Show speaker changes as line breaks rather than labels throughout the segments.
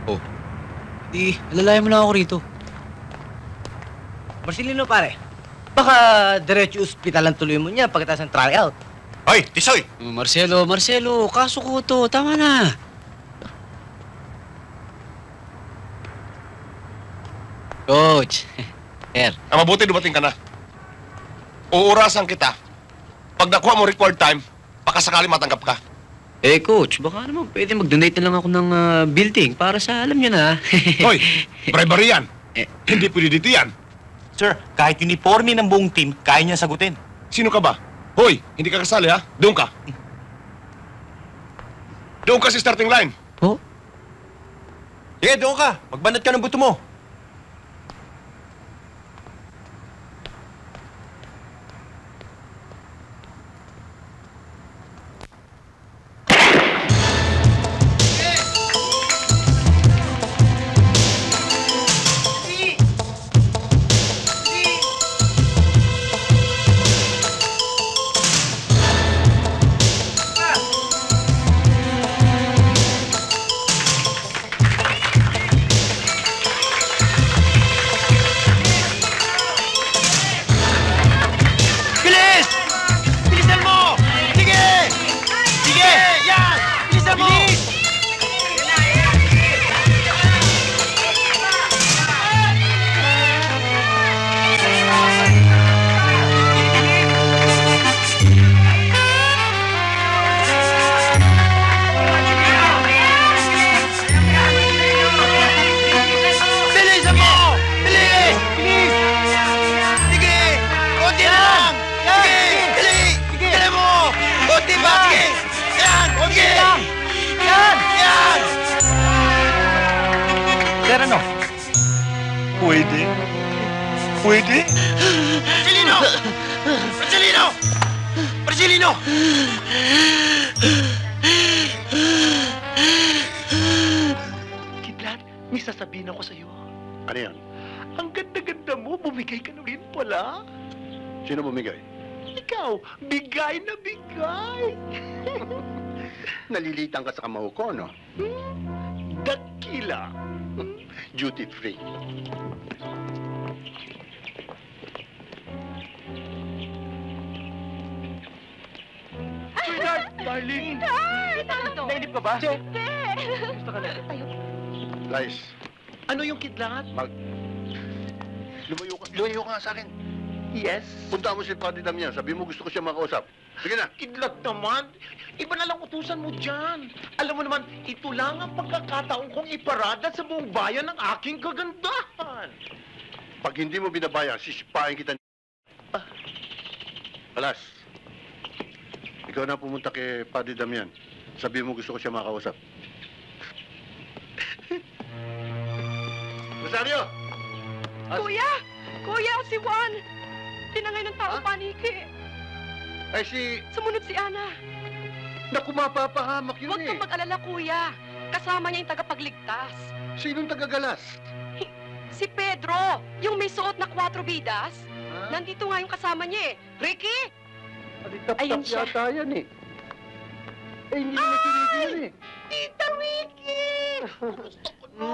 Oh, alalayan mo lang ako rito.
Marcelino, pare. Baka diretso ospital ang tuloy mo niya pagkatapos ng tryout.
Hoy, Tisoy!
Marcelo, kaso ko to. Tama na. Coach. Sir.
Mabuti dumating ka na. Uurasan kita. Pag nakuha mo required time, baka sakali matanggap ka.
Coach, baka naman pwede mag-donate na lang ako ng building para sa alam niyo na.
Hoy, bribery yan. Hindi pwede dito yan.
Sir, kahit uniforme ng buong team, kaya niya sagutin.
Sino ka ba? Hoy, hindi ka kasali ha? Doon ka. Doon ka sa starting line.
Oh?
Sige, doon ka. Magbanat ka ng buto mo.
Pwede? Marcelino! Marcelino! Marcelino!
Kidlat, may sasabihin ako sa'yo.
Ano yan?
Ang ganda-ganda mo, bumigay ka na rin pala.
Sino bumigay?
Ikaw, bigay na bigay.
Nalilitan ka sa kamao ko, no?
Dakila.
Duty free.
Sweetheart, darling. Nainip ka ba? Gusto ka na?
Lies.
Ano yung kidlat?
Lumayo ka nga sa akin.
Yes.
Punta mo si Padre Damian. Sabi mo gusto ko siya makausap. Sige na.
Kidlat naman. Iba na lang utusan mo dyan. Alam mo naman, ito lang ang pagkakataon kong iparada sa buong bayan ng aking kagandahan.
Pag hindi mo binabayan, sisipain kita. Alas. Ikaw na pumunta kay Padre Damian. Sabi mo gusto ko siya makausap. Rosario!
Kuya! Kuya, si Juan! Tinangay ng tao paniki.
Ay si...
Sumunod si Ana.
Naku, mapapahamak yun
Huwag kang mag-alala, kuya. Kasama niya yung tagapagligtas.
Sinong tagagalas?
Si Pedro, yung may suot na 4 bidas. Nandito nga yung kasama niya eh. Ricky! Ayun siya.
Yata yan eh. Hindi na sinigil eh.
Tita Ricky! Gusto ko no?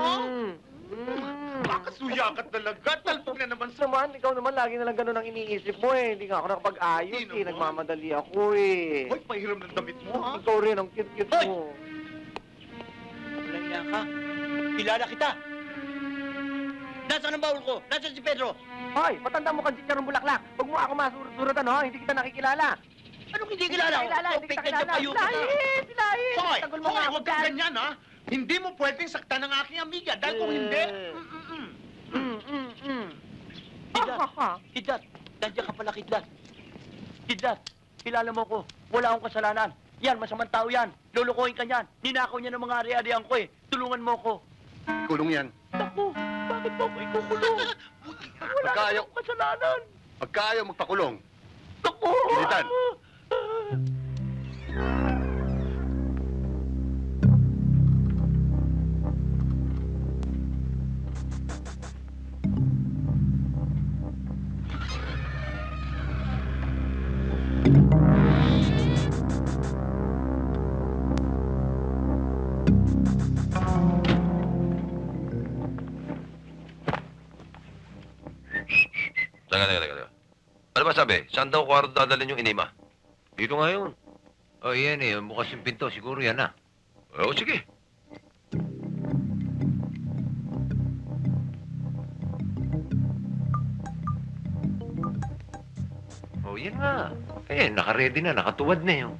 Bakasuya ka talaga. Talpog na naman sa...
Ikaw naman, lagi na lang ganun ang iniisip mo eh. Hindi nga ako nakapag-ayos eh. Nagmamadali ako eh.
Hoy, pahiram ng damit mo ha?
Ikaw rin, ang cute-cute mo.
Walang iya ka. Kilala kita. Nasaan ang baul ko? Nasaan si Pedro?
Hoy, matanda mo kang chicharong bulaklak. Huwag mo ako masuratan, ha? Hindi kita nakikilala.
Anong hindi kilala?
Hindi kita kilala. Silahit!
Hoy,
Tagol mo nga ako
huwag kang
dyan.
ganyan ha? Hindi mo pwedeng saktan ng aking amiga dahil kung hindi...
Kidlat, nandiyan ka pala, Kidlat. Kidlat, kilala mo ko. Wala akong kasalanan. Yan, masamang tao yan. Lulukohin ka niyan. Ninakaw niya ng mga ari-arian ko eh. Tulungan mo ko.
Kulong yan.
Naku, bakit mo ako ikukulong? Wala akong kasalanan.
Pagka ayaw magpakulong,
Naku!
pilitan.
Teka. Ano ba sabi? Saan daw kwarto dadalhin yung inima? Dito nga yun.
Oh, yan eh. Bukas yung pinto. Siguro yan na.
Oo, sige.
Oh, yan nga. Eh, naka-ready na. Nakatuwad na yun.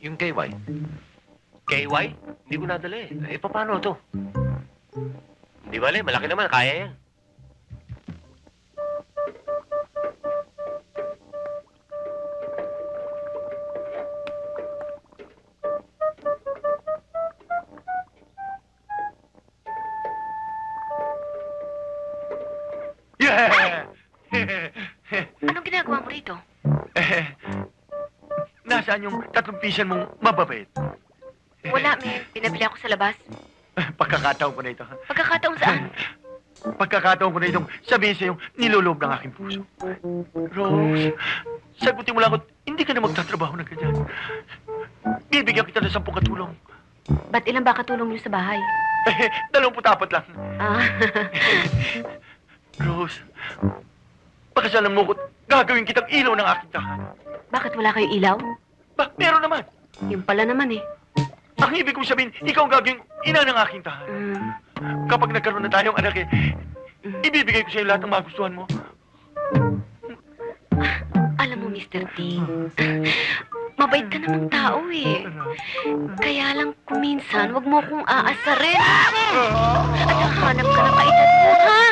Yung KY.
KY? Hindi ko nadala eh.
Eh, paano to? Hindi bale, malaki naman. Kaya yan.
Yeah!
Anong ginagawa mo rito?
Nasaan yung 3 pisan mong mababait?
Wala, may pinabili ako sa labas.
Pagkakataon ko na ito.
Pagkakataon saan?
Pagkakataon ko na itong sabihin sa yung niloloob ng aking puso. Rose, sagutin mo lang ako, hindi ka na magtatrabaho ng ganyan. Bibigyan kita ng 10 katulong.
Ba't ilan ba katulong niyo sa bahay?
24 lang.
Ah,
Rose, pakasalan mo ko, gagawin kitang ilaw ng aking tahanan.
bakit wala kayong ilaw?
Ba, meron naman.
Yung pala naman eh.
Ang ibig kong sabihin, ikaw ang gagawin ina ng aking tahanan. Kapag nagkaroon na tayong anak ibibigay ko sa'yo lahat ng magustuhan mo.
Alam mo, Mr. Ting, mabait ka namang tao eh. Kaya lang kuminsan, wag mo kong aasarin. At hanap ka ng kaedad mo, ha?